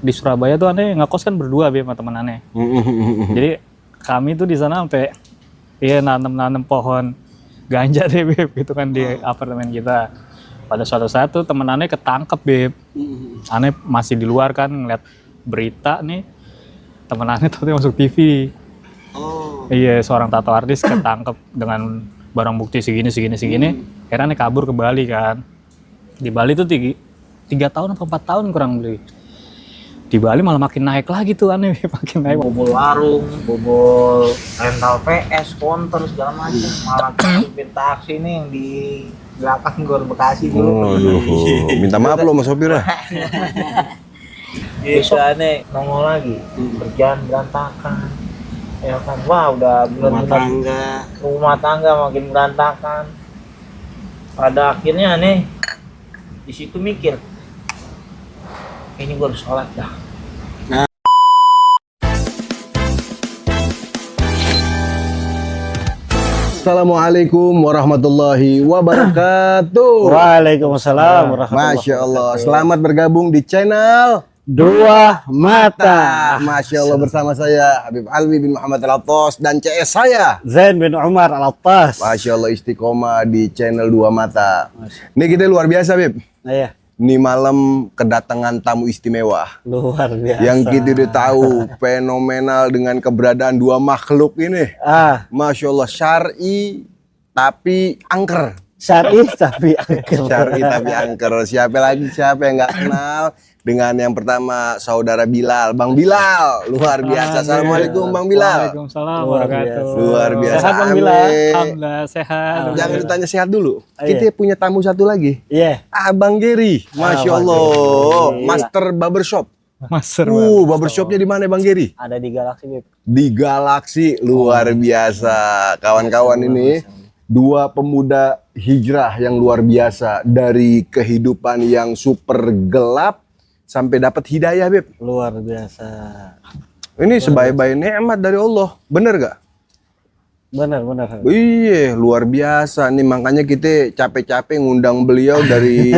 Di Surabaya tuh aneh ngekos kan berdua Beb sama temen aneh. Jadi kami tuh di sana sampai nanam pohon ganja deh Beb gitu kan di apartemen kita. Pada suatu saat tuh temen aneh ketangkep Beb. Aneh masih di luar kan ngeliat berita nih. Temen aneh tuh masuk TV. Iya, seorang tato artis ketangkep dengan barang bukti segini. Akhirnya aneh kabur ke Bali kan. Di Bali tuh 3 tahun atau 4 tahun kurang lebih. Di Bali malah makin naik lagi tuh aneh, makin naik. Bobol warung, bobol rental PS, konter segala macam. Malah supir taksi nih yang di belakang Gor Bekasi dulu. Minta maaf lo sama sopir lah. Besok aneh nongol lagi, kerjaan berantakan. Ya kan, wah udah benar-benar rumah tangga makin berantakan. Pada akhirnya aneh di situ mikir, ini gue harus sholat dah. Assalamualaikum warahmatullahi wabarakatuh. Waalaikumsalam warahmatullahi Masya Allah, selamat bergabung di channel Dua Mata. Masya Allah, bersama saya Habib Alwi bin Muhammad Al-Attas dan CS saya Zain bin Umar Al-Attas. Masya Allah, istiqomah di channel Dua Mata. Ini kita luar biasa Bib. Iya, Ini malam kedatangan tamu istimewa luar biasa. yang kita udah tahu fenomenal dengan keberadaan dua makhluk ini. Masya Allah, syar'i tapi angker. Syar'i tapi angker. Syar'i tapi angker. Siapa yang nggak kenal dengan yang pertama saudara Bilal, Bang Bilal, luar biasa. Assalamualaikum Bang Bilal. Waalaikumsalam Luar wabarakatuh. Luar biasa. Sehat Bang Bilal? Amin. Alhamdulillah sehat. Jangan ditanya sehat dulu. Iya. Kita punya tamu satu lagi. Iya. Abang Geri, Masya Bang Allah, Geri. Master Barbershop. Master. Barbershopnya di mana Bang Geri? Ada di Galaxy Bib. Di Galaxy, luar biasa. Kawan-kawan ini dua pemuda hijrah yang luar biasa dari kehidupan yang super gelap sampai dapat hidayah, Beb. Luar biasa. Ini sebaik-baik nikmat dari Allah, bener gak? Benar. Iya, luar biasa. Nih makanya kita capek-capek ngundang beliau dari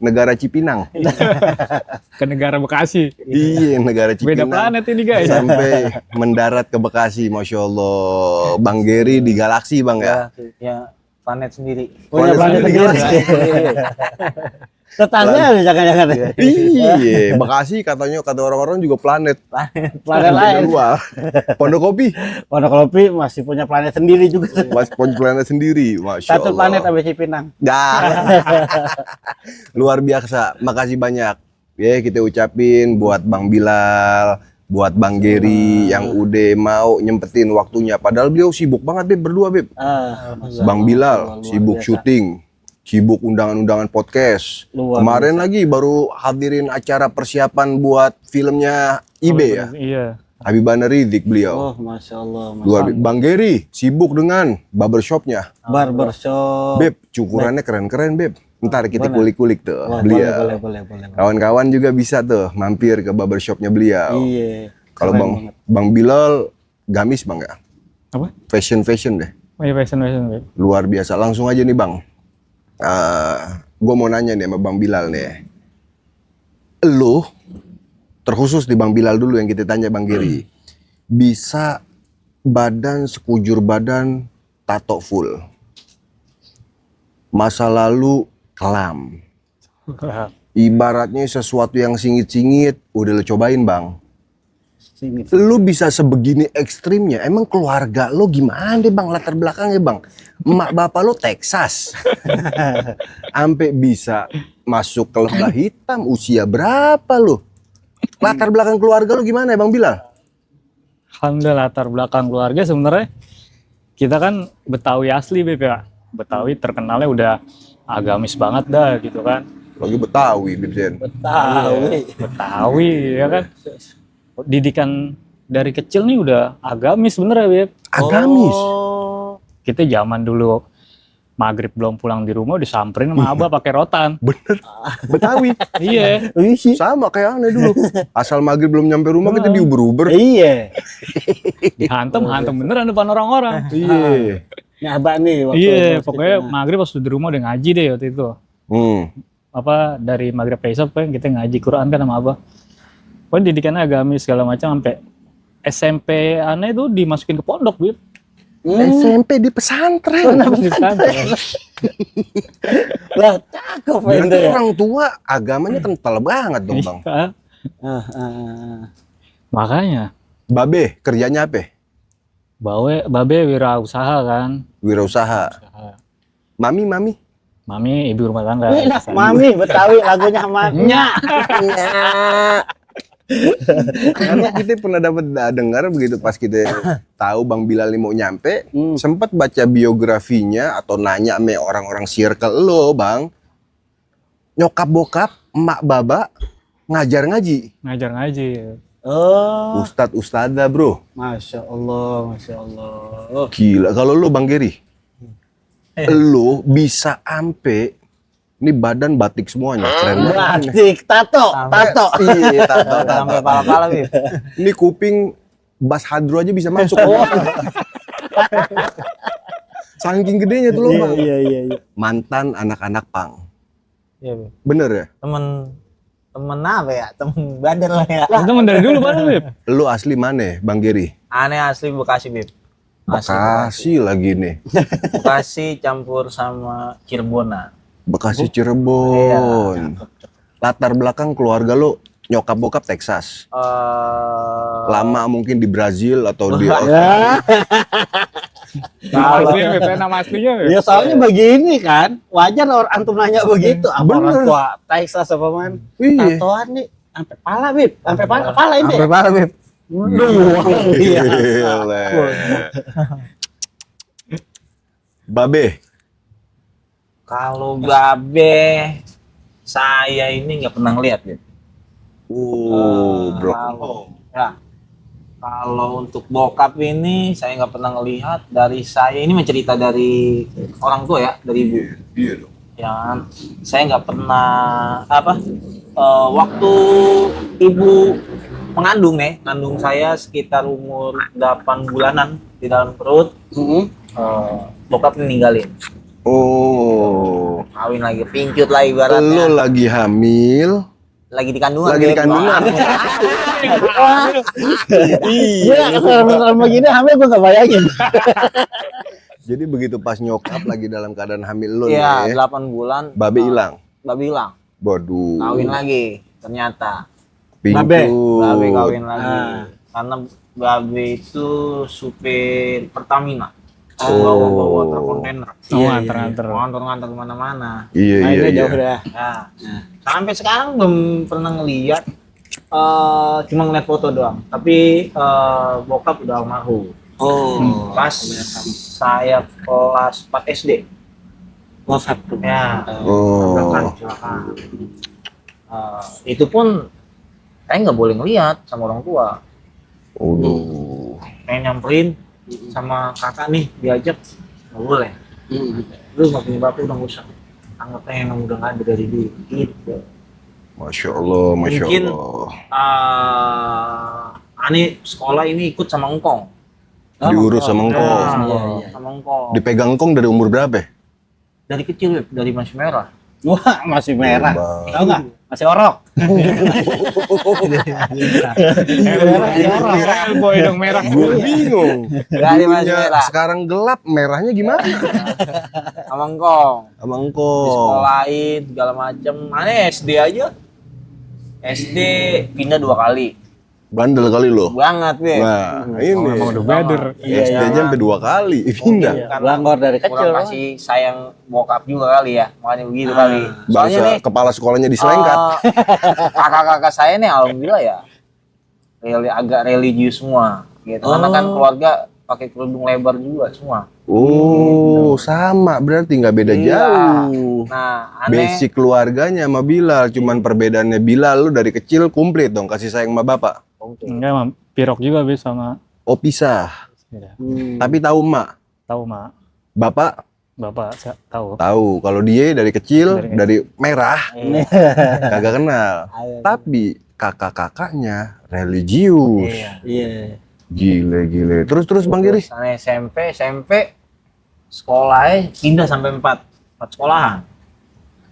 negara Cipinang. Ke negara Bekasi. Iya, negara Beda Cipinang. planet ini guys. Sampai mendarat ke Bekasi, Masya Allah. Bang Geri di Galaxy, Bang ya? Ya planet sendiri. Punya Planet planet sendiri. sendiri. Tetangga jangan-jangan. Iya, Bekasi katanya kata orang-orang juga planet. Planet lain. Luar. Pondokopi, Pondokopi masih punya planet sendiri juga. Mas planet sendiri, Masya Satu Allah. planet ABC Pinang. Dah. Luar biasa, makasih banyak. Ya, kita ucapin buat Bang Bilal, buat Bang Geri yang udah mau nyempetin waktunya. Padahal beliau sibuk banget, Beb, berdua, Beb. Bang Bilal sibuk syuting, sibuk undangan-undangan podcast. Kemarin lagi baru hadirin acara persiapan buat filmnya Ibe ya. Iya. Habibana Ridzik beliau. Oh, Masya Allah. Luar Bang Geri sibuk dengan barbershopnya. Barbershop. Beb, cukurannya keren-keren, Beb. Ntar kita Bener. kulik-kulik tuh Wah, beliau. boleh. Kawan-kawan juga bisa tuh mampir ke barbershopnya beliau. Iya. Kalau keren Bang banget. Bang Bilal gamis Bang ya. Apa? Fashion deh. Oh iya, fashion Beb. Luar biasa. Langsung aja nih Bang. Gue mau nanya nih sama Bang Bilal nih. Lu terkhusus di Bang Bilal dulu yang kita tanya Bang Geri. Bisa badan sekujur badan tato full. Masa lalu kelam. Ibaratnya sesuatu yang singit-singit udah lo cobain Bang. Sini. Lu bisa sebegini ekstrimnya. Emang keluarga lo gimana deh Bang, latar belakangnya Bang? Emak bapak lo Texas. Sampai bisa masuk ke lembah hitam. Usia berapa lo? Latar belakang keluarga lo gimana ya Bang Bilal? Alhamdulillah latar belakang keluarga sebenarnya kita kan Betawi asli Beb ya. Betawi terkenalnya udah agamis banget dah gitu kan. Lagi Betawi, Bibzen. Betawi ya kan. Didikan dari kecil nih udah agamis bener ya Beb. Agamis. Kita zaman dulu maghrib belum pulang di rumah disamperin sama abah pakai rotan. Bener. Betawi. Iya. Sama kayak aneh dulu. Asal maghrib belum nyampe rumah kita diuber-uber. Iya. Dihantem beneran depan orang-orang. Iya. Nyabak nih waktu Iya, masih pokoknya kena. maghrib pas di rumah udah ngaji deh waktu itu. Apa dari maghrib ke isya pokoknya kita ngaji Quran kan sama abah. Pokoknya didikannya agamis segala macam sampai SMP aneh tuh dimasukin ke pondok, Bib. SMP di pesantren. Di pesantren. Lah, cakep Berarti ente ya. orang tua agamanya kental banget dong, Bang. Iya. Makanya Babe, kerjanya apa? Babe wirausaha kan. Wirausaha. Mami. Mami ibu rumah tangga. Nah, Mami Betawi lagunya Mami. Karena kita pernah dapat dengar begitu pas kita tahu Bang Bilal ini mau nyampe, sempat baca biografinya atau nanya sama orang-orang circle lo, Bang. Nyokap bokap, emak baba ngajar ngaji. Ngajar ngaji. Oh, Ustadz-ustadzah, Bro. Masya Allah, Masya Allah. Gila, kalau lo Bang Geri, lo bisa ampe ini badan batik semuanya, keren banget. Batik, tato. Iya, tato. Sampai pala-pala, Bib. Ini kuping Bas Hadro aja bisa masuk. Saking gedenya tuh lo, Bang. Iya. Mantan anak-anak pang. Iya, Bib. Bener ya? Temen apa ya? Temen bandel lah ya. Itu dari dulu baru, Bib. Lu asli mana, Bang Geri? Aneh asli Bekasi, Bib. Bekasi lagi nih. Bekasi campur sama Cirebonan. Bekasi Cirebon. Latar belakang keluarga lu nyokap bokap Texas. Lama mungkin di Brazil atau di Ya, Nama aslinya, Bib. ya soalnya begini kan. Wajar orang antum nanya begitu. Apa orang tua Texas apa man? Iya. Tatoan nih sampai pala, Bib. Sampai pala ini. Sampai pala, Bib. Iya. Gile. Babe, Kalau babe, saya ini nggak pernah lihat, Bib. bro. Kalau untuk bokap ini saya nggak pernah ngelihat. Dari saya ini mencerita dari orang tua ya, dari ibu. Iya dong. Ya, saya nggak pernah waktu ibu mengandung ngandung saya sekitar umur 8 bulanan di dalam perut, bokap ninggalin. Oh, Kawin lagi, pincut lah ibaratnya. lu lagi hamil, Lagi di kandungan. lagi di kandungan. Iya, kalau begini hamil gue gak bayangin. Jadi begitu pas nyokap lagi dalam keadaan hamil lu Iya, nih, 8 bulan. babe hilang. Babe hilang. Waduh. Kawin lagi ternyata. Pincut. Babe kawin lagi. Karena babe itu supir Pertamina. Bawa truk kontainer. Nganter kemana-mana. Iya, iya, Mainnya iya. jauh dah. Nah, sampai sekarang belum pernah ngeliat. Cuma ngeliat foto doang. Tapi bokap udah almarhum. Oh, Pas saya kelas 4 SD. wafat tuh. Ya. Oh. Kecelakaan. Itu pun saya nggak boleh ngeliat sama orang tua. Waduh. Pengen nyamperin sama kakak nih, diajak nggak boleh. Lu nggak punya bapak udah nggak usah. Anggapnya emang udah nggak ada dari dulu. Gitu. Masya Allah, Masya Mungkin, Allah. Ani sekolah ini ikut sama engkong. Diurus sama engkong. Iya. Sama engkong. Dipegang engkong dari umur berapa? Dari kecil, Beb, dari masih merah. Wah, masih merah. Bang. Tahu nggak? Masih orok. Boy dong merah. Gue bingung. Dari masih Dulunya merah. sekarang gelap, merahnya gimana? Sama engkong. Sama Di engkong. sekolahin segala macem. Mana SD aja? SD pindah 2 kali. Bandel kali lo. Banget, Beb. Nah, ini. Emang udah bader. SD aja sampai 2 kali. Pindah. Langor dari kecil. Kurang kasih sayang bokap juga kali ya. Makanya begitu kali. Soalnya Bangsa nih, kepala sekolahnya diselengkat. kakak-kakak saya nih alhamdulillah ya. Agak religius semua. Gitu. Karena kan keluarga pakai kerudung lebar juga semua. Oh, sama berarti nggak beda Iya. jauh. Nah, aneh. Basic keluarganya sama Bilal, cuman perbedaannya Bilal lu dari kecil komplit dong kasih sayang sama bapak. Enggak, Mam. Pirok juga Bib sama. Oh pisah, Ya, tapi tahu emak. tahu Mak. Bapak Bapak tahu. tahu kalau dia dari kecil Dari kecil. dari merah Iya. kagak kenal. Tapi kakak-kakaknya religius. Iya. Gile. Terus Bang Giri. Terus aneh SMP sekolahnya pindah sampai 4 sekolahan.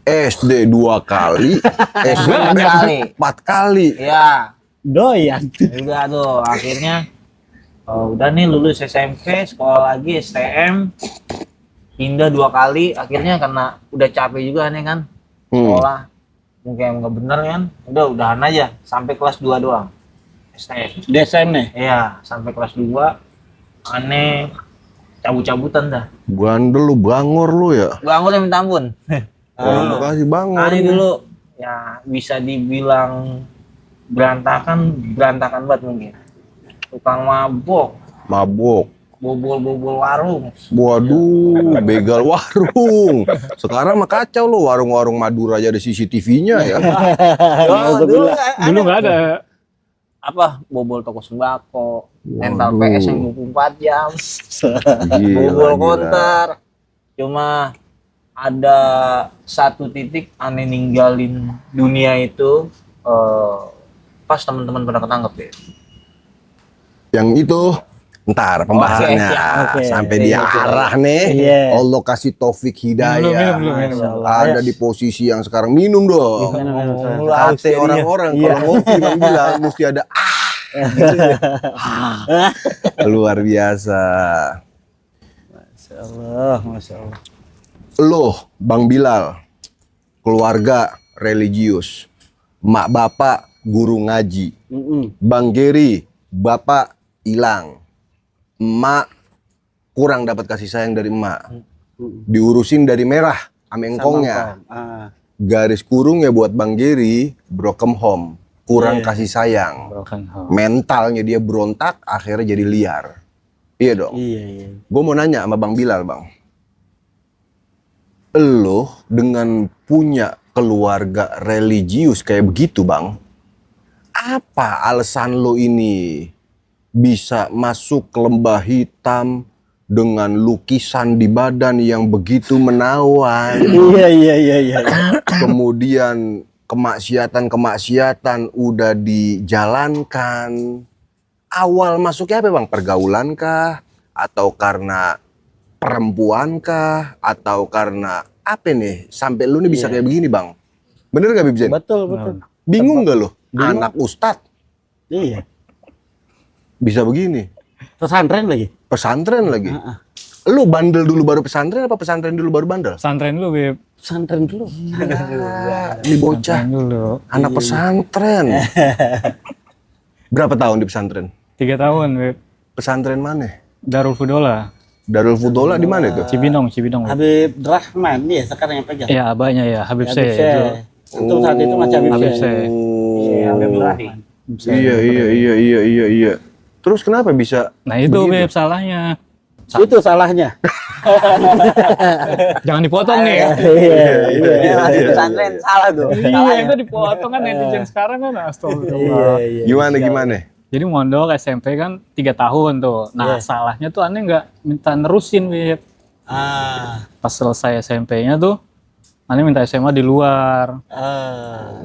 SD 2 kali, SMP kali. 4 kali. Iya. Doyan. Udah tuh akhirnya udah nih lulus SMP, sekolah lagi STM, pindah 2 kali, akhirnya karena udah capek juga nih kan sekolah, mungkin nggak bener kan, udahan aja sampai kelas 2 doang STM. DSM nih. Iya, sampai kelas 2 aneh cabut-cabutan dah. Bandel lu, bangor lu ya. Bang udah minta ampun. Orang Bekasi bangor. Aneh dulu ya bisa dibilang berantakan banget mungkin. Tukang mabok, bobol warung. Waduh, begal warung. Sekarang mah kacau lo, warung-warung Madura aja ada CCTV-nya ya. Dulu Dulu nggak ada. apa bobol toko sembako, rental PS yang 24 jam, Gila, bobol gila. konter. Cuma ada satu titik aneh ninggalin dunia itu pas teman-teman pada ketangkep deh. Yang itu ntar pembahasannya Oke, siap. Oke. sampai dia arah nih. Iya. Allah kasih taufik hidayah. Belum. Ada di posisi yang sekarang minum dong. Minum. Kate orang-orang kalau ngopi Bang bilang mesti ada luar biasa. Masya Allah. Loh, Bang Bilal, keluarga religius, mak bapak guru ngaji, Bang Geri, bapak hilang, emak kurang dapat kasih sayang dari emak, diurusin dari merah ame engkongnya, garis kurung ya buat Bang Geri, broken home, kurang kasih sayang, mentalnya dia berontak, akhirnya jadi liar. Iya dong. Iya. Gue mau nanya sama Bang Bilal, Bang. Lo dengan punya keluarga religius kayak begitu, Bang, apa alasan lo ini bisa masuk ke lembah hitam dengan lukisan di badan yang begitu menawan, Iya. kemudian kemaksiatan udah dijalankan. Awal masuknya apa, Bang? Pergaulan kah? Atau karena perempuan kah? Atau karena apa nih? Sampai lu nih bisa kayak begini, Bang. Bener gak, Bibzen? Betul. Bingung gak lo? Bingung. Anak ustadz Iya. bisa begini. Pesantren lagi. Pesantren lagi. Lu bandel dulu baru pesantren apa pesantren dulu baru bandel? Pesantren dulu, Beb. Pesantren dulu. Ini bocah Pesantren dulu. anak pesantren. Berapa tahun di pesantren? 3 tahun, Beb. Pesantren mana? Darul Fudola. Darul Fudola di mana itu? Cibinong. Beb. Habib Rahman dia sekarang yang pegang. Ya, abahnya ya, Habib Habib Syekh. Syekh. Untuk saat itu masih Habib Habib Syekh. Syekh. Habib Rahim. Iya. Terus kenapa bisa? Nah itu, begitu? Beb, salahnya. Itu salahnya. Jangan dipotong nih. Masih pesantren salah tuh. Iya, itu dipotong kan netizen sekarang kan. Astagfirullah. Gimana? Jadi mondok SMP kan 3 tahun tuh. Nah, salahnya tuh aneh nggak minta nerusin, Beb. Pas selesai SMP-nya tuh, aneh minta SMA di luar.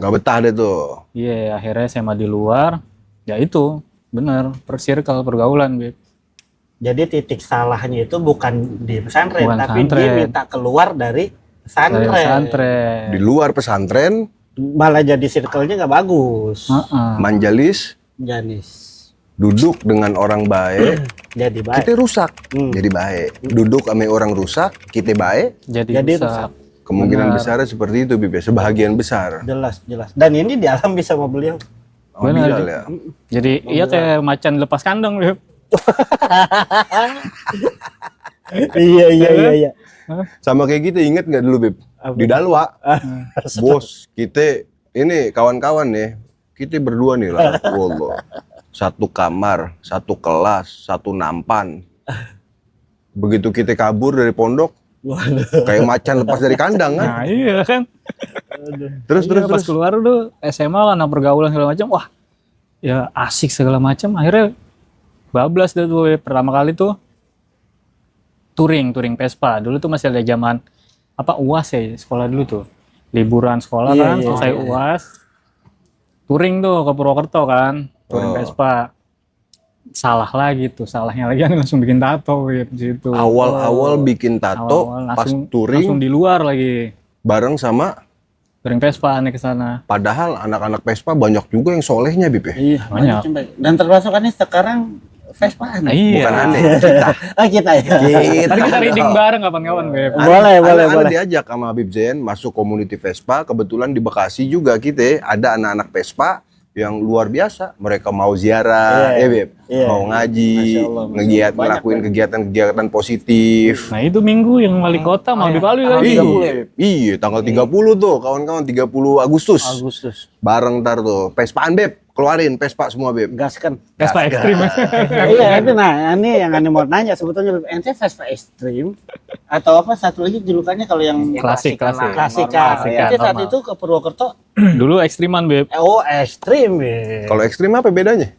Gak betah deh tuh. Iya, akhirnya SMA di luar. Ya itu, bener, per-circle, pergaulan, Beb. Jadi titik salahnya itu bukan di pesantren, Bukan tapi dia pesantren. minta keluar dari pesantren. Dari pesantren. Di luar pesantren, Malah jadi circle-nya nggak bagus. manjalis, Janis. duduk dengan orang baik, Jadi baik. kita rusak. Jadi baik. Duduk sama orang rusak, kita baik. Jadi Jadi rusak. Kemungkinan Benar. besarnya seperti itu, Bib. Sebahagian besar. Jelas. Dan ini dialami sama beliau. Oh, Benar, Bilal Bib. ya. Jadi iya kayak macan lepas kandang, Beb. Iya. Sama kayak kita, inget nggak dulu, Bib? Di Dalwa, bos, kita ini kawan-kawan nih, kita berdua nih lah, wallah. Satu kamar, satu kelas, satu nampan. Begitu kita kabur dari pondok, kayak macan lepas dari kandang kan? Nah, iya kan. Terus Pas keluar tuh SMA lah, anak pergaulan segala macam. Wah, ya asik segala macam. Akhirnya bablas dah tuh. Pertama kali tuh touring Vespa. Dulu tuh masih ada zaman apa UAS ya, sekolah dulu tuh. Liburan sekolah Iya, kan, iya, selesai iya. UAS. Touring tuh ke Purwokerto kan, touring Vespa. Salah lagi tuh, salahnya lagi kan langsung bikin tato gitu di situ. Awal-awal bikin tato, Awal-awal pas langsung touring di luar lagi. bareng sama sering Vespa aneh ke sana. Padahal anak-anak Vespa banyak juga yang solehnya, Bib ya. Iya, Banyak. banyak. Dan termasuk kan sekarang Vespaan. Iya. Bukan aneh, kita. Kita ya. Tadi kita reading bareng kapan-kapan, Beb. Boleh, boleh, boleh. Diajak sama Habib Zain masuk community Vespa. Kebetulan di Bekasi juga kita ada anak-anak Vespa yang luar biasa. Mereka mau ziarah, Iya. Beb. Iya. Mau ngaji, Masya Allah, Masya Allah. Banyak, ngelakuin kegiatan-kegiatan positif. Nah itu minggu yang wali kota mau dikali lagi. Iya, tanggal 30 tuh, kawan-kawan 30 Agustus. Agustus. Bareng ntar tuh. Vespaan, Beb. Keluarin Vespa semua, Beb. Gaskan. Vespa ekstrim. Iya, itu nah, ini yang aneh mau nanya sebetulnya ente Vespa ekstrim atau apa satu lagi julukannya kalau yang Klasik. klasik Klasik, kan. Ente saat normal. itu ke Purwokerto, Dulu ekstriman, Beb. oh ekstrim ya. Kalau ekstrim apa bedanya?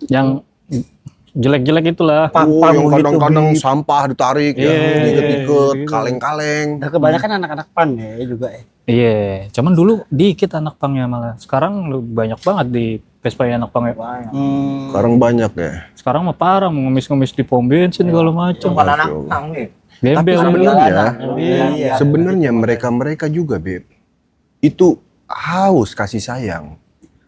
Yang jelek-jelek itulah. Pang-pang yang gitu, kadang-kadang Bib. sampah ditarik, ya, Iya, diikat-ikat, gitu. kaleng-kaleng. Nah, kebanyakan anak-anak pan ya juga ya. Iya, cuman dulu dikit anak pangnya malah. Sekarang lu banyak banget di Vespa yang anak pangnya. Sekarang banyak ya. Sekarang mah parah, mau ngemis-ngemis di pom bensin segala macam. Bukan anak pang nih. Tapi Gembel. Iya. sebenarnya mereka-mereka juga, Beb, itu haus kasih sayang,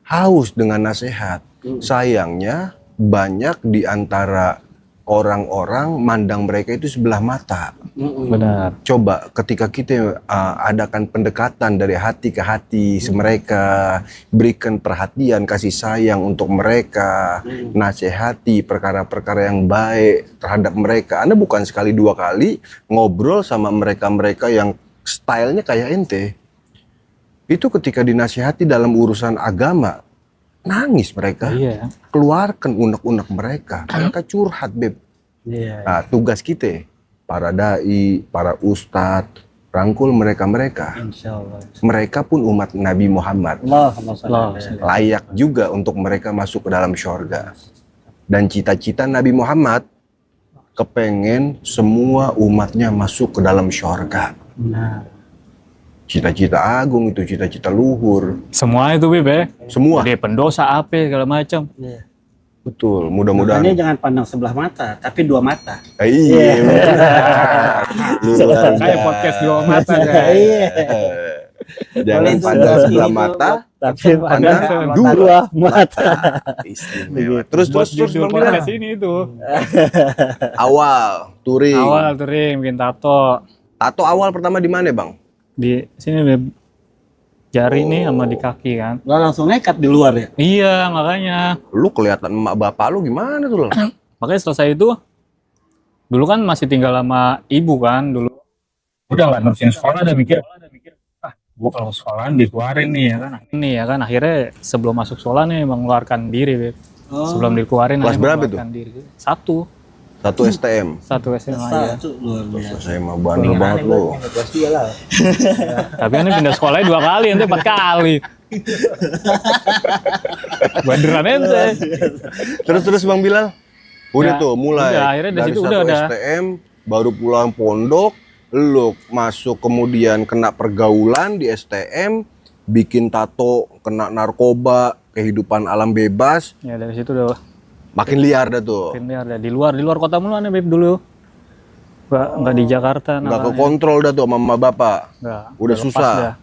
haus dengan nasihat. Sayangnya banyak di antara orang-orang mandang mereka itu sebelah mata. Benar. Coba ketika kita adakan pendekatan dari hati ke hati mereka, berikan perhatian, kasih sayang untuk mereka, nasihati perkara-perkara yang baik terhadap mereka. Anda bukan sekali dua kali ngobrol sama mereka-mereka yang stylenya kayak ente. Itu ketika dinasihati dalam urusan agama, nangis mereka. Iya. Keluarkan unek-unek mereka. Mereka curhat, Beb. Iya. Nah, tugas kita, para dai, para ustadz, rangkul mereka-mereka. Insya Allah. Mereka pun umat Nabi Muhammad. Allah. Layak juga untuk mereka masuk ke dalam syurga. Dan cita-cita Nabi Muhammad, kepengen semua umatnya masuk ke dalam syurga. Nah, Cita-cita agung itu, cita-cita luhur. Semua itu, Beb, ya. Semua. Jadi pendosa apa segala macam. iya. Betul, Makanya mudah-mudahan. jangan pandang sebelah mata, tapi dua mata. Iya. Luar Kayak biasa. podcast dua mata. Iya. Jangan Boleh pandang juga sebelah gitu, mata. Tapi pandang pandang dua. dua mata. Istimewa. Terus Buat terus judul Bang podcast Bilal. ini itu. Awal touring. Awal touring bikin tato Tato awal pertama di mana, Bang? di sini, Beb. Jari nih sama di kaki kan. Lo langsung nekat di luar ya? Iya, makanya. Lu kelihatan emak bapak lu gimana tuh, Lang? Makanya selesai itu dulu kan masih tinggal sama ibu kan dulu. Udah lah nerusin sekolah udah mikir. Gua kalau sekolahan dikeluarin nih ya kan. Ini ya kan akhirnya sebelum masuk sekolah nih mengeluarkan diri, Beb. Sebelum dikeluarin Kelas akhirnya berapa mengeluarkan diri. Satu STM. SMA ya. Satu luar biasa. Saya mah bandel banget lu. Kelas 3 lah. Tapi kan pindah sekolahnya 2 kali, nanti 4 kali. Banderan ente. Terus Bang Bilal. Udah Ya, tuh mulai. udah, akhirnya dari dari situ satu udah ada. STM baru pulang pondok, lu masuk kemudian kena pergaulan di STM, bikin tato, kena narkoba, kehidupan alam bebas, Ya dari situ udah makin liar dah tuh. pindah ada di luar kota mulu aneh, Beb, dulu. Enggak di Jakarta Nggak kekontrol dah tuh sama mama bapak. Enggak. Udah lepas susah. dah.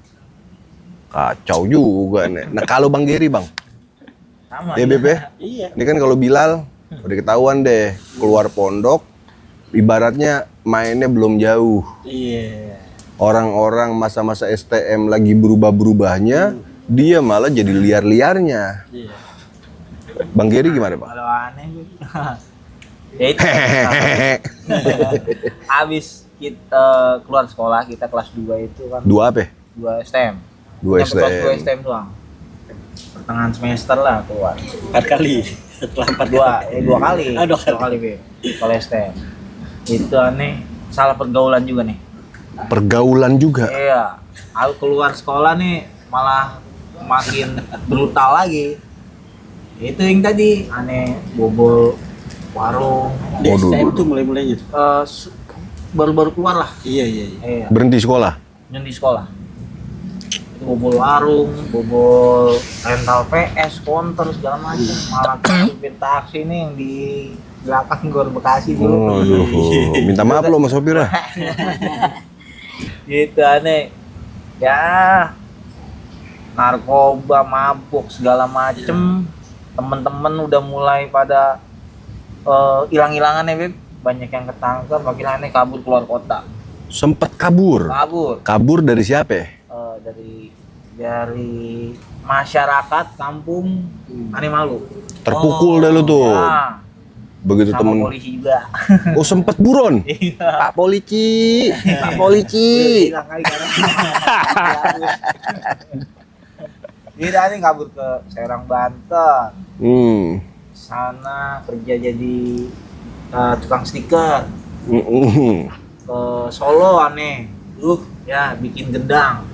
Kacau juga nih. Nah kalau Bang Geri, Bang, Sama. ya Beb ya? Iya. Ini kan kalau Bilal udah ketahuan deh keluar pondok, ibaratnya mainnya belum jauh. Iya. Orang-orang masa-masa STM lagi berubah-berubahnya, dia malah jadi liar-liarnya. Iya. Bang Geri gimana, Bang? Kalau aneh ya itu habis kita keluar sekolah, kita kelas 2 itu kan Dua apa? 2 STM. Dua Dapet kelas 2 STM. STM doang. Pertengahan semester lah keluar. 4 kali. Setelah 4 2 kali. Ah, dua kali. 2 kali, Be. Kalau STM. Itu aneh, salah pergaulan juga nih. Pergaulan juga. Iya. Aku keluar sekolah nih malah makin brutal lagi. Itu yang tadi aneh, bobol warung. Di Waduh. STM tuh mulai-mulainya. Baru-baru keluar lah. Iya, iya, iya. Iya. Berhenti sekolah. Di sekolah. Itu bobol warung, bobol rental PS, counter segala macam. Malah supir taksi nih yang di belakang Gor Bekasi dulu. Aduh, minta maaf lo sama sopir ya. Gitu aneh. Ya, narkoba, mabuk, segala macem. Temen-temen udah mulai pada hilang-hilangan ya, Beb. Banyak yang ketangkep, makin aneh kabur keluar kota. Sempet kabur. Kabur dari siapa ya? Dari masyarakat kampung Aneh Malu. Terpukul dah lu tuh. Ya, Begitu sama temen. polisi juga. Oh sempet buron. Iya. Pak polisi. Pak polisi. Hilang kali karena. Dia nih kabur ke Serang, Banten. Sana kerja jadi tukang stiker. Ke Solo aneh. Ya bikin gendang.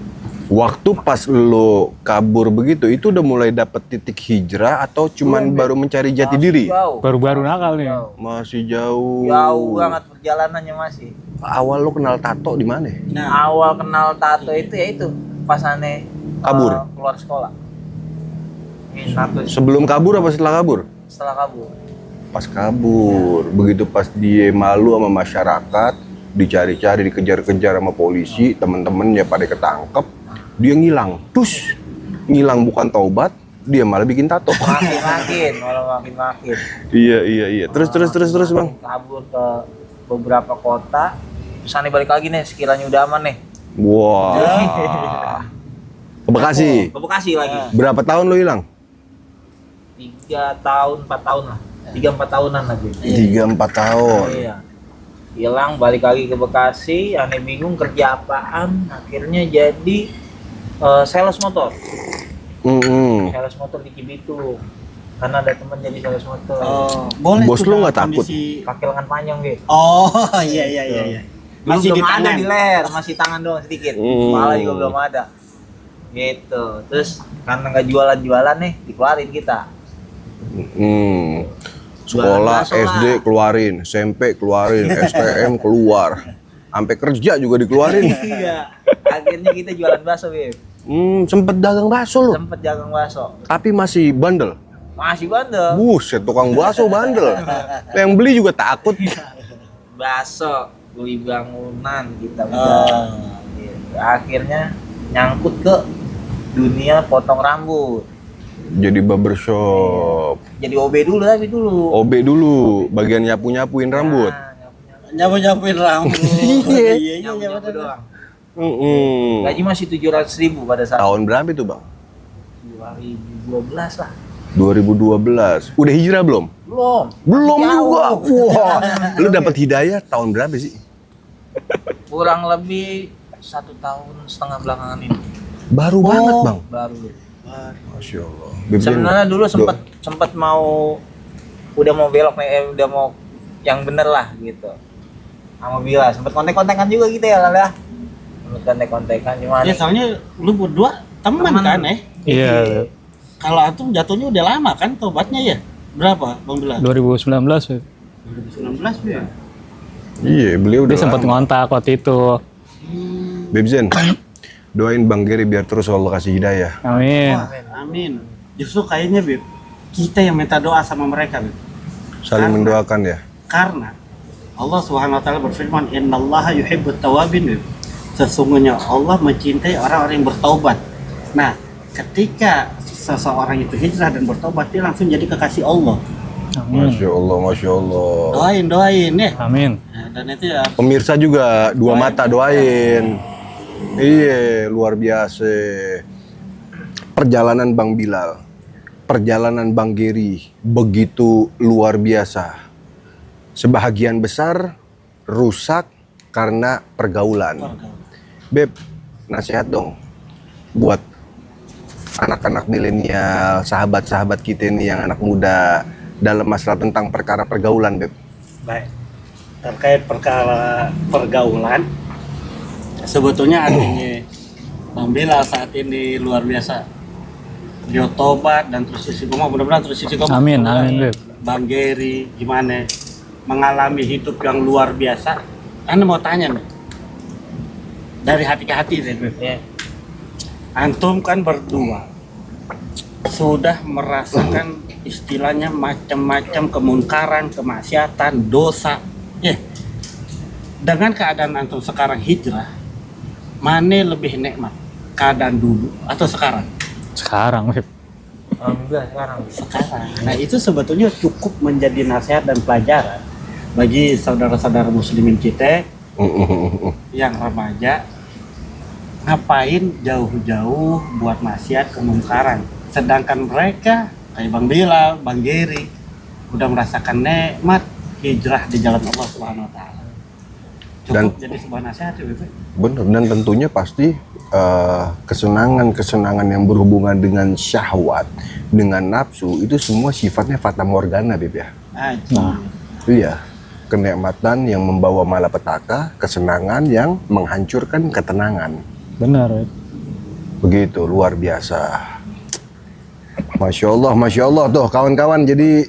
Waktu pas lo kabur begitu, itu udah mulai dapet titik hijrah atau cuman baru mencari jati diri? Baru-baru nakal nih. Masih jauh. Jauh banget perjalanannya masih. Awal lo kenal tato di mana? Awal kenal tato itu ya itu pas aneh Kabur? keluar sekolah. Tato Sebelum kabur apa setelah kabur? setelah kabur. Pas kabur, begitu pas dia malu sama masyarakat, dicari-cari, dikejar-kejar sama polisi, temen-temennya pada ketangkep, dia ngilang. Terus ngilang bukan taubat, dia malah bikin tato. Makin. Iya. Terus bang. Kabur ke beberapa kota, terus aneh balik lagi nih, sekiranya udah aman nih. Wah. Ke Bekasi. Ke Bekasi lagi. Berapa tahun lo hilang? 3 tahun, 4 tahun lah. 3-4 tahunan lagi. 3-4 tahun. Iya. Hilang, balik lagi ke Bekasi, aneh bingung kerja apaan, akhirnya jadi sales motor. Sales motor di Cibitung. Karena ada teman jadi sales motor. Boleh. Bos lu nggak takut? Pakai lengan panjang gitu. Oh, iya. Masih Masih di belum ada tangan. di leher, masih tangan doang sedikit. Kepala juga belum ada. Gitu. Terus karena nggak jualan-jualan nih, dikeluarin kita. Sekolah Jualan bakso SD lah. keluarin, SMP keluarin, STM keluar, sampai kerja juga dikeluarin. Iya. Akhirnya kita jualan bakso, Beb. Sempet dagang bakso lo, Sempet jagang bakso. tapi masih bandel. Masih bandel. Buset, tukang bakso bandel. Yang beli juga takut. Bakso, beli bangunan kita udah. Gitu. Akhirnya nyangkut ke dunia potong rambut. Jadi barbershop. Jadi OB dulu tapi dulu. OB dulu, bagian nyapu-nyapuin rambut. Nyapu-nyapuin rambut. Iya, Nyapu doang. Mm-mm. Gaji masih 700.000 pada saat Tahun berapa itu bang? 2012 lah. 2012. Udah hijrah belum? Belum Jauh. juga. Wah, lu dapat hidayah tahun berapa sih? Kurang lebih 1,5 tahun belakangan ini. Baru banget bang. Baru. Masya Allah. Sebenarnya dulu sempat mau udah mau belok nih, udah mau yang bener lah gitu. Sama Bila sempat kontek-kontekan juga gitu ya Lala. Sempat kontek-kontekan cuman. Ya soalnya lu berdua teman kan Iya. Kalau antum jatuhnya udah lama kan tobatnya ya? Berapa Bang Bila? 2019. 2019 ya? Iya, beliau udah Dia sempat lama. ngontak waktu itu. Beb Zen, doain Bang Geri biar terus Allah kasih hidayah. Amin. Amin. Justru kayaknya Beb, kita yang minta doa sama mereka Beb. Saling mendoakan ya. Karena Allah Subhanahu wa taala berfirman, "Innallaha yuhibbut tawabin." Beb. Sesungguhnya Allah mencintai orang-orang yang bertaubat. Nah, ketika seseorang itu hijrah dan bertobat, dia langsung jadi kekasih Allah. Amin. Masya Allah, Masya Allah. Doain ya. Amin. Nah, dan itu ya Pemirsa juga dua mata doain. Iya, luar biasa. Perjalanan Bang Bilal, perjalanan Bang Geri begitu luar biasa. Sebahagian besar rusak karena pergaulan. Beb, nasihat dong buat anak-anak milenial, sahabat-sahabat kita nih yang anak muda dalam masalah tentang perkara pergaulan, Beb. baik. Terkait perkara pergaulan, sebetulnya artinya Bang Bilal saat ini luar biasa. Dia tobat dan terus istiqomah, mudah-mudahan terus istiqomah. Amin, amin, Beb. Bang Geri gimana mengalami hidup yang luar biasa. Anda mau tanya nih, dari hati ke hati deh, Beb. Ya. Antum kan berdua sudah merasakan istilahnya macam-macam kemungkaran, kemaksiatan, dosa. Ya. Dengan keadaan antum sekarang hijrah, mana lebih nikmat? keadaan dulu atau sekarang? Sekarang Beb. Alhamdulillah sekarang. Sekarang. Nah itu sebetulnya cukup menjadi nasihat dan pelajaran bagi saudara-saudara muslimin kita yang remaja, ngapain jauh-jauh buat maksiat kemungkaran, sedangkan mereka kayak Bang Bilal, Bang Geri udah merasakan nikmat hijrah di jalan Allah Subhanahu wa taala. Cukup jadi sebuah nasihat ya, Bebe. Bener, dan tentunya pasti kesenangan-kesenangan yang berhubungan dengan syahwat, dengan nafsu, itu semua sifatnya fata morgana, Beb ya. Nah, Iya, kenikmatan yang membawa malapetaka, kesenangan yang menghancurkan ketenangan. Benar Beb. Begitu, luar biasa. Masya Allah tuh kawan-kawan. Jadi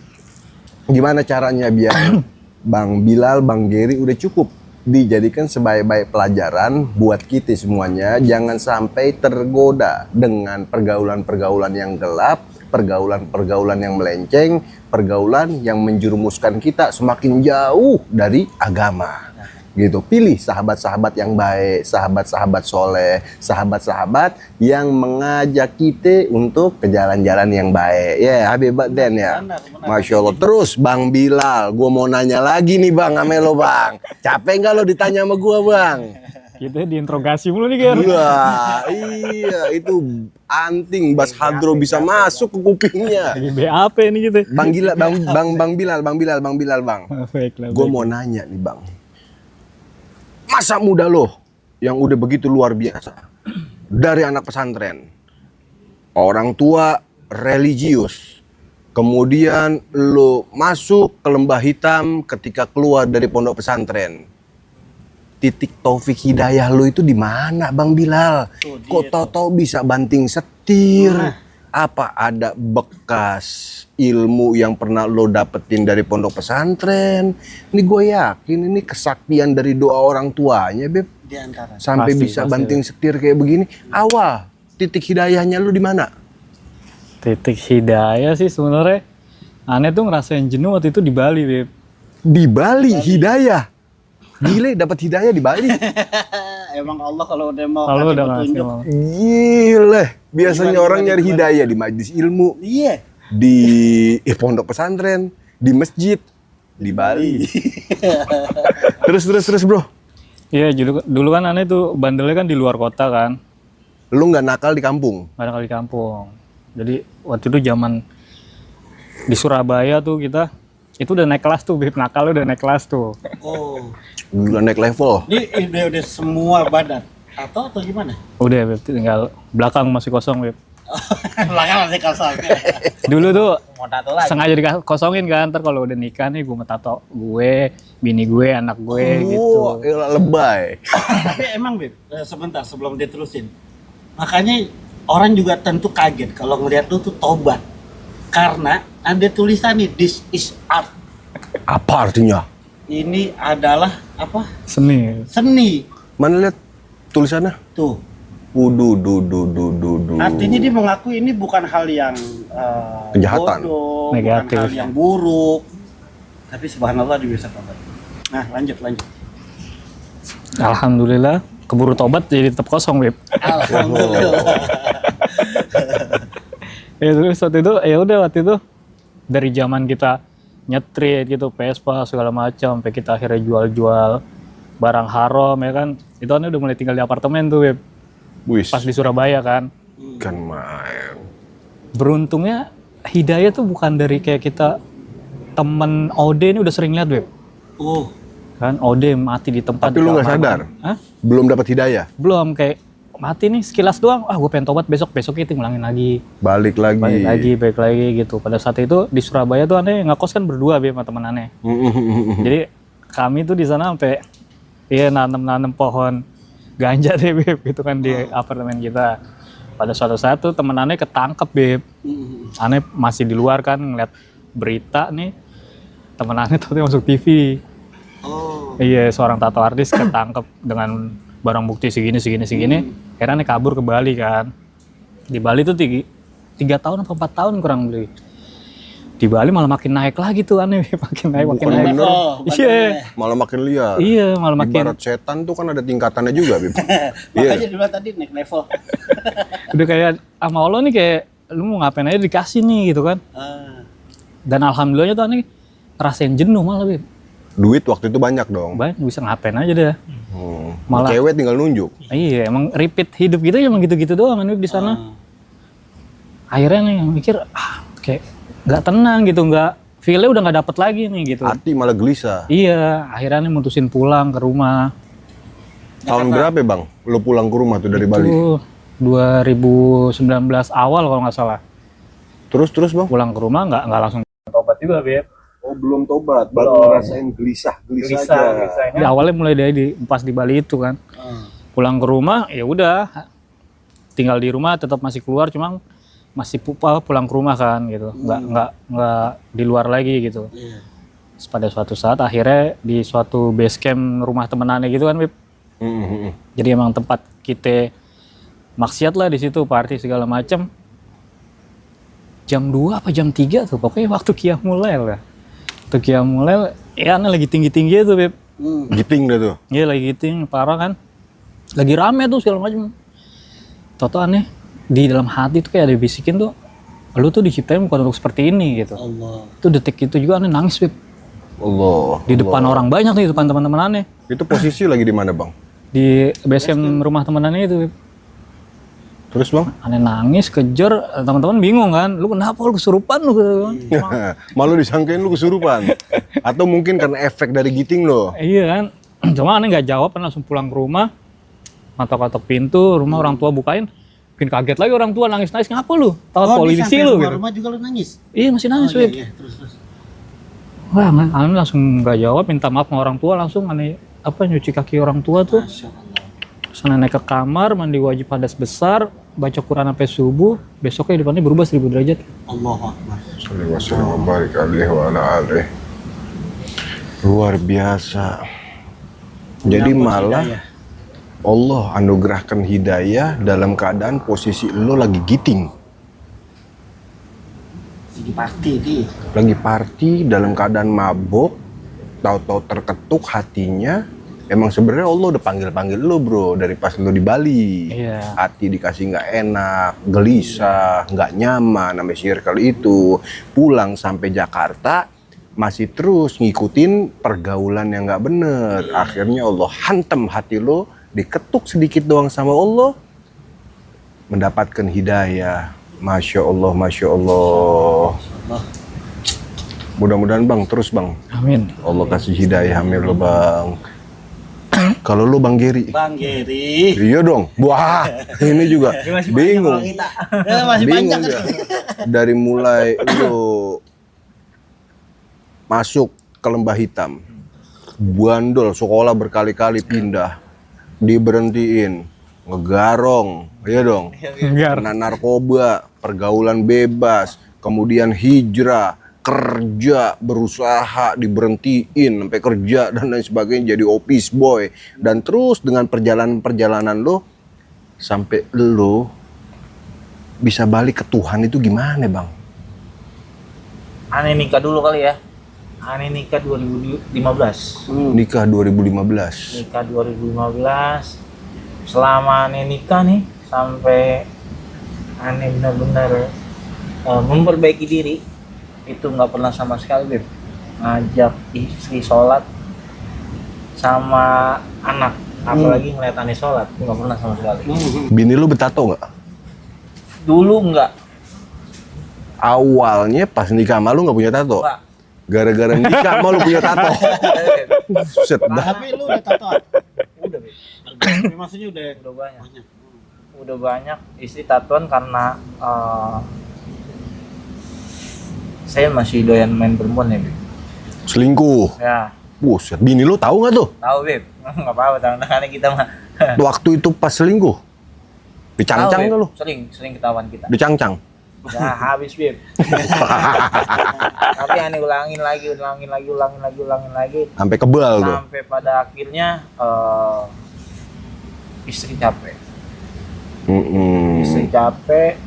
gimana caranya biar Bang Bilal, Bang Geri udah cukup dijadikan sebaik-baik pelajaran buat kita semuanya. Jangan sampai tergoda dengan pergaulan-pergaulan yang gelap, pergaulan-pergaulan yang melenceng, pergaulan yang menjerumuskan kita semakin jauh dari agama. Gitu. Pilih sahabat-sahabat yang baik, sahabat-sahabat soleh, sahabat-sahabat yang mengajak kita untuk ke jalan-jalan yang baik. Ya, Habib Den ya. benar. Masya Allah. Terus Bang Bilal, gue mau nanya lagi nih Bang, ame lo Bang. Capek nggak lo ditanya sama gue Bang? Kita diinterogasi mulu nih Ger. Wah, iya itu anting Bas Hadro bisa masuk ke kupingnya. Lagi BAP nih gitu. Bang Gila, Bang Bilal, Bang. Baiklah. Gue mau nanya nih Bang. Masa muda lo yang udah begitu luar biasa, dari anak pesantren, orang tua religius, kemudian lo masuk ke lembah hitam ketika keluar dari pondok pesantren. Titik taufik hidayah lo itu di mana Bang Bilal? Kok tahu-tahu bisa banting setir? Apa ada bekas ilmu yang pernah lo dapetin dari pondok pesantren? Ini gue yakin ini kesaktian dari doa orang tuanya, Beb. Di antara. Sampai Pasti, bisa pasti. banting setir kayak begini. Awal titik hidayahnya lo di mana? Titik hidayah sih sebenarnya. Aneh tuh ngerasain jenuh waktu itu di Bali Beb. Di Bali, hidayah. Gile dapat hidayah di Bali. Emang Allah kalau udah mau Kalau kasih udah ngasih petunjuk, Bang. Gile. Biasanya Gimana, orang nyari gimana? hidayah di majelis ilmu, iya. di pondok pesantren, di masjid, di Bali. Terus bro. Iya, dulu kan aneh tuh bandelnya kan di luar kota kan. Lu nggak nakal di kampung? Barangkali di kampung. Jadi waktu itu zaman di Surabaya tuh kita itu udah naik kelas tuh, Beb. Nakal udah naik kelas tuh. Oh, Udah naik level. ini udah semua badan atau gimana? Udah Beb, tinggal belakang masih kosong Beb. Belakang masih kosong. Dulu tuh Mau tato lagi. sengaja dikosongin kan, ntar kalau udah nikah nih gue mau tato gue, bini gue, anak gue gitu. Oh, elah, lebay. Tapi emang Beb, sebentar sebelum diterusin. Makanya orang juga tentu kaget kalau ngelihat lu tuh tobat. Karena ada tulisan nih, this is art. Apa artinya? Ini adalah apa? Seni. Seni. Mana lihat tulisannya? Tuh. Duh. Artinya dia mengakui ini bukan hal yang Kejahatan. bodoh, Negatif. bukan hal yang buruk. Tapi subhanallah dia bisa tobat. Nah, lanjut. Alhamdulillah, keburu tobat jadi tetap kosong Beb. Alhamdulillah. Ya terus waktu itu dari zaman kita nyetrit gitu, Vespa segala macam, sampai kita akhirnya jual-jual barang haram ya kan. Itu kan udah mulai tinggal di apartemen tuh Beb. Wis. Pas di Surabaya kan. Kan main. Beruntungnya hidayah tuh bukan dari kayak kita temen OD ini udah sering lihat Beb. Oh, Kan OD mati di tempat. Tapi di lu nggak kamar. sadar? Hah? Belum dapat hidayah. Belum, kayak mati nih sekilas doang. Ah gue pengen tobat besok kita ngulangin lagi. Balik lagi. Balik lagi gitu. Pada saat itu di Surabaya tuh aneh ngekos kan berdua Beb sama temen aneh. Jadi kami tuh di sana sampai nanam pohon ganja deh Beb gitu kan di apartemen kita. Pada suatu saat tuh temen aneh ketangkep Beb. Aneh masih di luar kan ngeliat berita nih. Temen aneh tuh masuk TV. oh, Iya, seorang tato artis ketangkep dengan barang bukti segini. Akhirnya aneh kabur ke Bali kan. Di Bali tuh 3 tahun atau 4 tahun kurang lebih. Di Bali malah makin naik lagi tuh aneh, makin naik. Bukan bener. Iya, Malah makin liar. iya malah makin. Ibarat setan tuh kan ada tingkatannya juga, Bib. Makanya Iya. dulu tadi naik level. Udah kayak sama Allah nih kayak lu mau ngapain aja dikasih nih gitu kan. Dan alhamdulillahnya tuh aneh ngerasain jenuh malah, Bib. Duit waktu itu banyak dong. Banyak bisa ngapain aja deh. Malah- Cewek tinggal nunjuk. Iya, emang repeat hidup kita emang gitu-gitu doang kan Bib, di sana. Akhirnya nih mikir kayak nggak tenang gitu, nggak feel-nya udah nggak dapet lagi nih gitu. Hati malah gelisah. Iya, akhirnya nih mutusin pulang ke rumah. Tahun berapa, Bang? Lu pulang ke rumah tuh dari Bali? Itu 2019 awal kalau nggak salah. Terus, Bang? Pulang ke rumah nggak langsung tobat juga, Beb. Oh, belum tobat. Baru Belum. ngerasain gelisah aja. Jadi awalnya mulai dari pas di Bali itu kan. Pulang ke rumah, ya udah. Tinggal di rumah tetap masih keluar, cuma masih pulang ke rumah kan gitu. Nggak di luar lagi gitu. Terus pada suatu saat akhirnya di suatu base camp rumah temenannya gitu kan, Beb. Jadi emang tempat kita maksiat lah di situ, party segala macam. Jam 2 apa jam 3 tuh, pokoknya waktu Qiyamul Lail lah. Waktu Qiyamul Lail, ya aneh lagi tinggi-tinggi tuh, Beb. Giting dah tuh. Iya lagi tinggi, parah kan. Lagi rame tuh segala macam. Toto aneh, di dalam hati tuh kayak ada bisikin tuh, lu tuh diciptain bukan untuk seperti ini gitu. Itu detik itu juga aneh nangis, Beb. Allah. Di depan orang banyak nih, di depan teman-teman aneh. Itu posisi lagi di mana, Bang? Di base camp rumah temenannya itu, Beb. Terus, Bang? Aneh nangis, kejar, teman-teman bingung kan, lu kenapa, lu kesurupan lu gitu kan. Malu disangkain lu kesurupan. Atau mungkin karena efek dari giting lo. Iya kan, cuma aneh nggak jawab kan, langsung pulang ke rumah, matok-matok pintu, rumah orang tua bukain, bikin kaget lagi orang tua, nangis-nangis, ngapa lu? Takut polisi lu gitu. Rumah juga lu nangis. Iya masih nangis, Beb. Terus. Wah, aneh langsung nggak jawab, minta maaf sama orang tua, langsung aneh nyuci kaki orang tua tuh. Masya Allah. Terus aneh naik ke kamar, mandi wajib hadas besar, baca Quran sampai subuh, besoknya depannya berubah 1000 derajat. Allahu Akbar. Sallallahu barik alaihi wa ala alihi. Luar biasa. Jadi malah Allah anugerahkan hidayah dalam keadaan posisi lo lagi giting. Lagi party dalam keadaan mabok, tahu-tahu terketuk hatinya. Emang sebenarnya Allah udah panggil-panggil lo, bro, dari pas lo di Bali. Iya. Hati dikasih nggak enak, gelisah, nggak nyaman namanya circle itu. Pulang sampai Jakarta masih terus ngikutin pergaulan yang nggak bener. Akhirnya Allah hantam hati lo, diketuk sedikit doang sama Allah, mendapatkan hidayah. Masya Allah, Masya Allah. Mudah-mudahan, Bang, terus, Bang. Amin. Allah kasih hidayah, amin lo, Bang. Kalau lu Bang Geri. Bang Geri. Iya dong. Wah, ini juga bingung. Masih Bingung panjang ya. Dari mulai lu masuk ke Lembah Hitam, bandel, sekolah berkali-kali pindah, diberhentiin, ngegarong, iya dong. Kena narkoba, pergaulan bebas, kemudian hijrah, kerja, berusaha, diberhentiin sampai kerja dan lain sebagainya, jadi office boy, dan terus dengan perjalanan lo sampai lo bisa balik ke Tuhan itu gimana, Bang? Aneh nikah dulu kali ya. Aneh nikah 2015. Nikah 2015. Nikah 2015. Selama aneh nikah nih sampai aneh benar-benar memperbaiki diri, itu nggak pernah sama sekali, Beb, ngajak istri sholat sama anak, apalagi ngeliat aneh sholat, itu nggak pernah sama sekali. Bini lu bertato nggak? Dulu nggak. Awalnya pas nikah sama lu nggak punya tato? Pak. Gara-gara nikah sama lu punya tato? Set dah. Tapi lu udah tatoan? Udah, Beb. Maksudnya udah banyak. Udah banyak istri tatoan karena saya masih doyan main perempuan ya, Beb. Selingkuh. Ya, Buset, bini lu tahu nggak tuh? tahu, Beb. Nggak apa-apa, tangan-tangannya kita mah. Waktu itu pas selingkuh? Dicangcang Tahu, nggak Beb. lu? Sering ketahuan kita. Dicangcang? Ya, habis, Beb. Tapi aneh ulangin lagi. Sampai kebal tuh? Sampai pada akhirnya istri capek. Istri capek,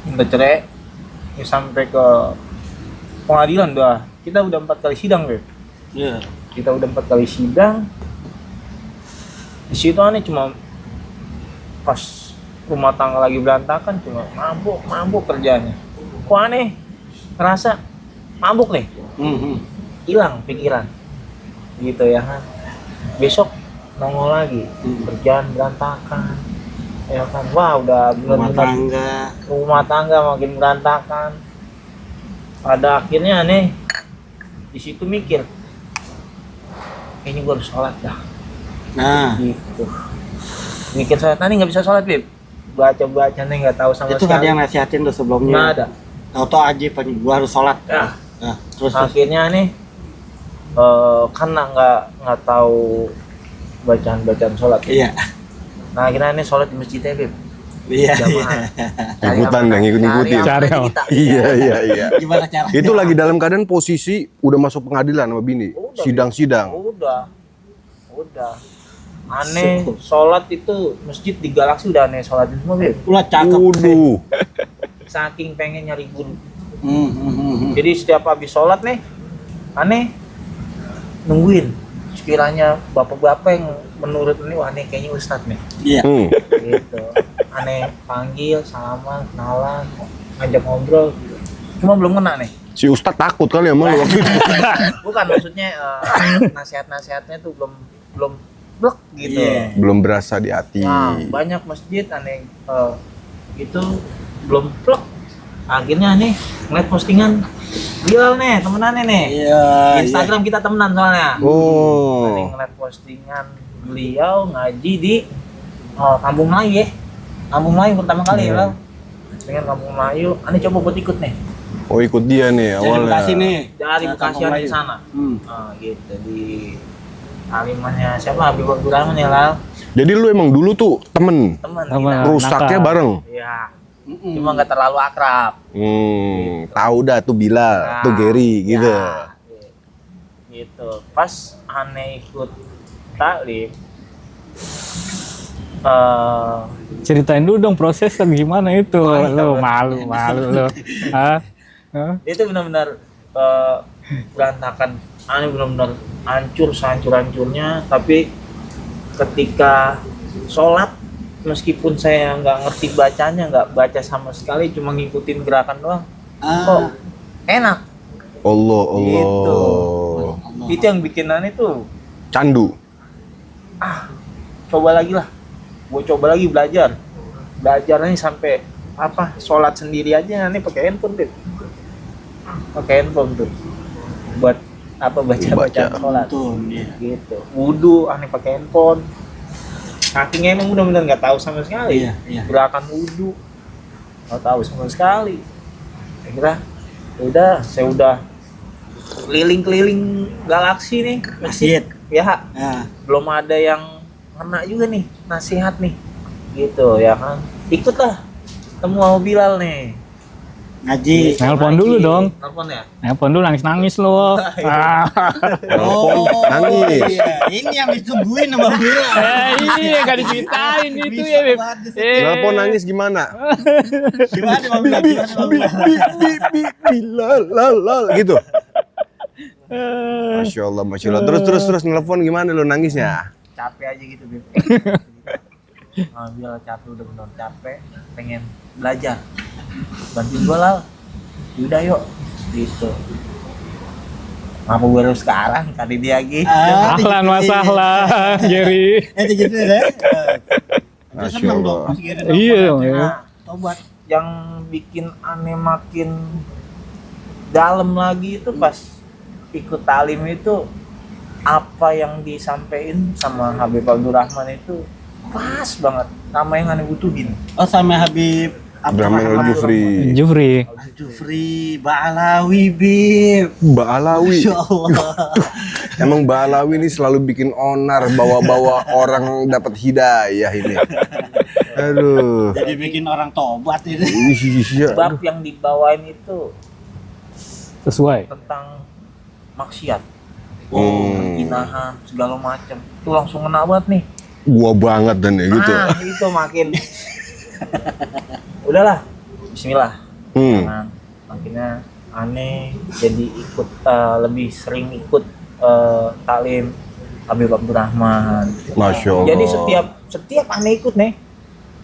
minta cerai. Ya, sampai ke pengadilan kita udah 4 kali sidang, Beb. Iya. Kita udah 4 kali sidang. Di situ aneh cuma pas rumah tangga lagi berantakan cuma mabuk kerjanya. Kok aneh ngerasa mabuk nih, hilang pikiran gitu ya kan. Besok nongol lagi, kerjaan berantakan ya kan. Wah udah benar-benar rumah tangga makin berantakan. Pada akhirnya aneh di situ mikir, kayaknya gue harus sholat dah. Nah, Gitu. Mikir sholat, nanti nggak bisa sholat, Bib. Baca nih nggak tahu sama itu nggak ada sekali. yang nasihatin tuh sebelumnya. Nggak ada. Tahu-tahu aja gua harus sholat. Ya. Nah, terus Akhirnya nih karena nggak tahu bacaan sholat. iya. Nah akhirnya nih sholat di masjid ya, Bib. Iya. Jamaah. Ikutan dan ngikut-ngikutin. Cari aman apa? kita. Iya. Gimana caranya? Itu lagi dalam keadaan posisi udah masuk pengadilan sama bini. Udah, Sidang-sidang. Udah. Aneh sholat itu masjid di Galaksi udah aneh sholatin semua, Bib. Ulah cakep. Waduh. Saking pengen nyari guru. Hmm. Jadi setiap habis sholat nih, aneh nungguin sekiranya bapak-bapak yang menurut ini wah aneh kayaknya ustadz nih. Iya. Gitu. Aneh panggil, salaman, kenalan, ngajak ngobrol. Cuma belum kena nih. Si Ustadz takut kali sama lu waktu itu. Bukan maksudnya nasihat-nasihatnya tuh belum blek gitu. Iya. Belum berasa di hati. Nah, banyak masjid aneh itu belum plek. Akhirnya nih ngeliat postingan Bilal nih, temenannya nih. Iya. Instagram kita temenan soalnya. Aneh Oh. ngeliat postingan beliau ngaji di Kampung Melayu ya. Kampung Melayu pertama kali ya. Pengen Kampung Melayu, aneh coba buat ikut nih. Oh ikut dia nih Jadi awalnya. Bekasi nih. Dari Nah, Bekasi Kampung ada di Melayu. sana. Hmm. Gitu di Alimahnya siapa? Habib Abdurrahman ya, Lal. Jadi lu emang dulu tuh temen. Teman Temen. kita. Rusaknya nakal. bareng. Iya. Cuma nggak terlalu akrab. Tahu dah tuh Bilal, Nah, tuh Gary gitu. ya, gitu. Pas aneh ikut taklim, Ceritain dulu dong prosesnya gimana itu. iya, Lu bener. malu lu. Hah? itu benar-benar berantakan. Aneh benar-benar hancur sehancur-hancurnya. Tapi ketika sholat, meskipun saya nggak ngerti bacanya, nggak baca sama sekali, cuma ngikutin gerakan doang, kok enak. Allah. Gitu. Itu yang bikin aneh tuh, Candu. coba lagi lah. Gue coba lagi belajarnya sampai sholat sendiri aja aneh pakai handphone tuh. Pakai handphone tuh buat baca sholat. Betul, iya. Gitu. Wudu aneh pakai handphone. Saking emang benar-benar nggak tahu sama sekali. Iya. Gerakan wudu nggak tahu sama sekali. Akhirnya saya udah keliling-keliling Galaksi nih Masjid. ya. Nah, Belum ada yang kena juga nih nasihat nih gitu ya kan. Ikutlah temu sama Bilal nih. ngaji. Nelpon dulu dong. Nelpon ya. Nelpon dulu nangis-nangis lu. Nelpon, nangis. Iya. Ini yang ditungguin sama Bila. Iya, gak diceritain itu ya, Beb. Nelpon nangis gimana? Gimana Bang Bila? Gimana Bang Bila? Bilal, lal, gitu. Masya Allah. Terus nelpon gimana lu nangisnya? Capek aja gitu Beb. Bilal capek, udah benar capek, pengen belajar. Bantuin gua Lal. Yaudah yuk. Gitu. Ngapa gue harus sekarang tadi dia gitu. Ahlan wasahlan, Gary. Gitu deh. Masya Seneng dong. Allah. Mas Giri dong. Iya dong ya. Nah, Tobat. yang bikin aneh makin dalam lagi itu pas ikut talim itu, apa yang disampaikan sama Habib Abdurrahman itu pas banget sama yang aneh butuhin. Oh sama Habib Abdurrahman Al-Jufri. Jufri. Jufri Ba'alawi Bib. Mbak Alawi. Masya Allah. Emang Mbak Alawi ini selalu bikin onar, bawa-bawa orang dapat hidayah ini. Aduh. Jadi bikin orang tobat ini. Iya. Bab yang dibawain itu Sesuai. tentang maksiat, Hmm. segala macam. Itu langsung kena banget nih. Gua banget dan ya gitu. Nah, itu makin udahlah, bismillah. Hmm. Nah, akhirnya aneh, jadi ikut lebih sering ikut taklim Habib Abdurrahman. Masya Allah. Jadi setiap aneh ikut nih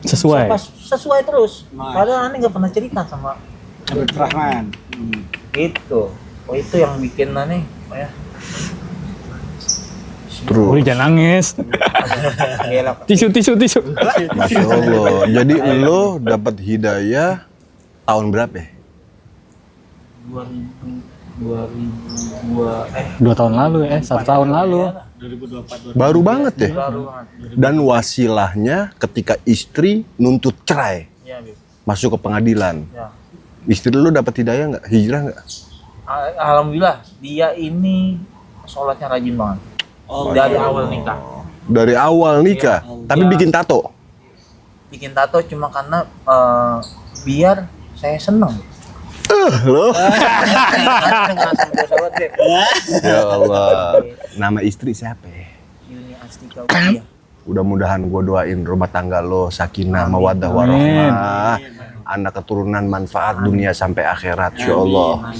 Sesuai. sesuai terus. Masya. Padahal aneh nggak pernah cerita sama Habib Rahman. gitu. Oh itu yang bikin aneh, oh ya. Terus. Udah jangan nangis. Gelak. Tisu. Masya Allah. Jadi lo dapat hidayah tahun berapa ya? 2002 2 tahun lalu 1 tahun lalu. 2024. Baru banget ya? baru banget. Dan wasilahnya ketika istri nuntut cerai, Ya, Bib. masuk ke pengadilan. Ya. Istri lo dapat hidayah nggak? Hijrah nggak? Alhamdulillah dia ini sholatnya rajin banget. Oh, Dari awal nikah. Dari awal nikah, tapi Iya. bikin tato. Bikin tato cuma karena biar saya seneng. Lo? Karena ngerasa bersahabat, Beb. Ya Allah. Nama istri siapa ya? Yuni Astika Udia. Mudah-mudahan gue doain rumah tangga lo sakinah, Amin. mawaddah, Amin. warahmah, anak keturunan manfaat dunia sampai akhirat, insya Allah.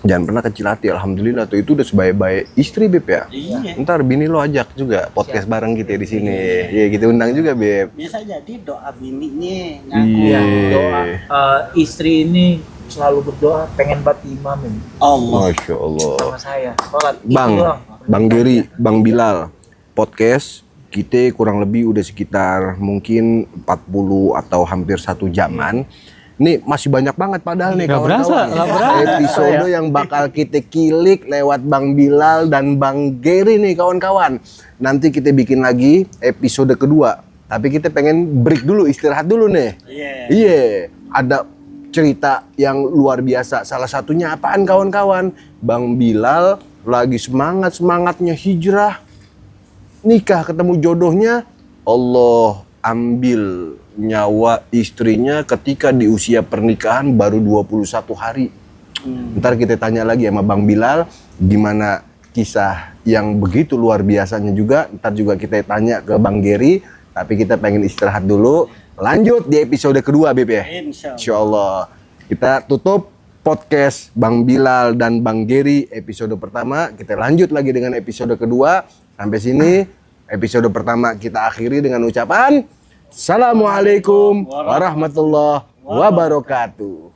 Jangan pernah kecil hati, alhamdulillah tuh itu udah sebaik-baik istri Beb ya. Iya. Ntar bini lo ajak juga podcast bareng kita di sini. Iya, kita undang juga Beb. Bisa jadi doa bininya ngaku. Iya. Doa istri ini selalu berdoa pengen bat imam ini Allah. Masya Allah. sama saya. Sholat Bang, itu doang. Bang Geri, Bang Bilal, podcast kita kurang lebih udah sekitar mungkin 40 atau hampir 1 jaman. Nih masih banyak banget padahal nih Nggak berasa, nggak berasa. episode yang bakal kita kilik lewat Bang Bilal dan Bang Geri nih kawan-kawan. Nanti kita bikin lagi episode kedua. Tapi kita pengen break dulu, istirahat dulu nih. Iya. Iya, ada cerita yang luar biasa. Salah satunya apaan kawan-kawan? Bang Bilal lagi semangatnya hijrah, nikah ketemu jodohnya, Allah ambil nyawa istrinya ketika di usia pernikahan baru 21 hari. Ntar kita tanya lagi sama Bang Bilal gimana kisah yang begitu luar biasanya juga. Ntar juga kita tanya ke Bang Geri, tapi kita pengen istirahat dulu. Lanjut di episode kedua Beb ya. Insya Allah. Insya Allah. Kita tutup podcast Bang Bilal dan Bang Geri episode pertama. Kita lanjut lagi dengan episode kedua. Sampai sini episode pertama kita akhiri dengan ucapan Assalamualaikum warahmatullahi wabarakatuh.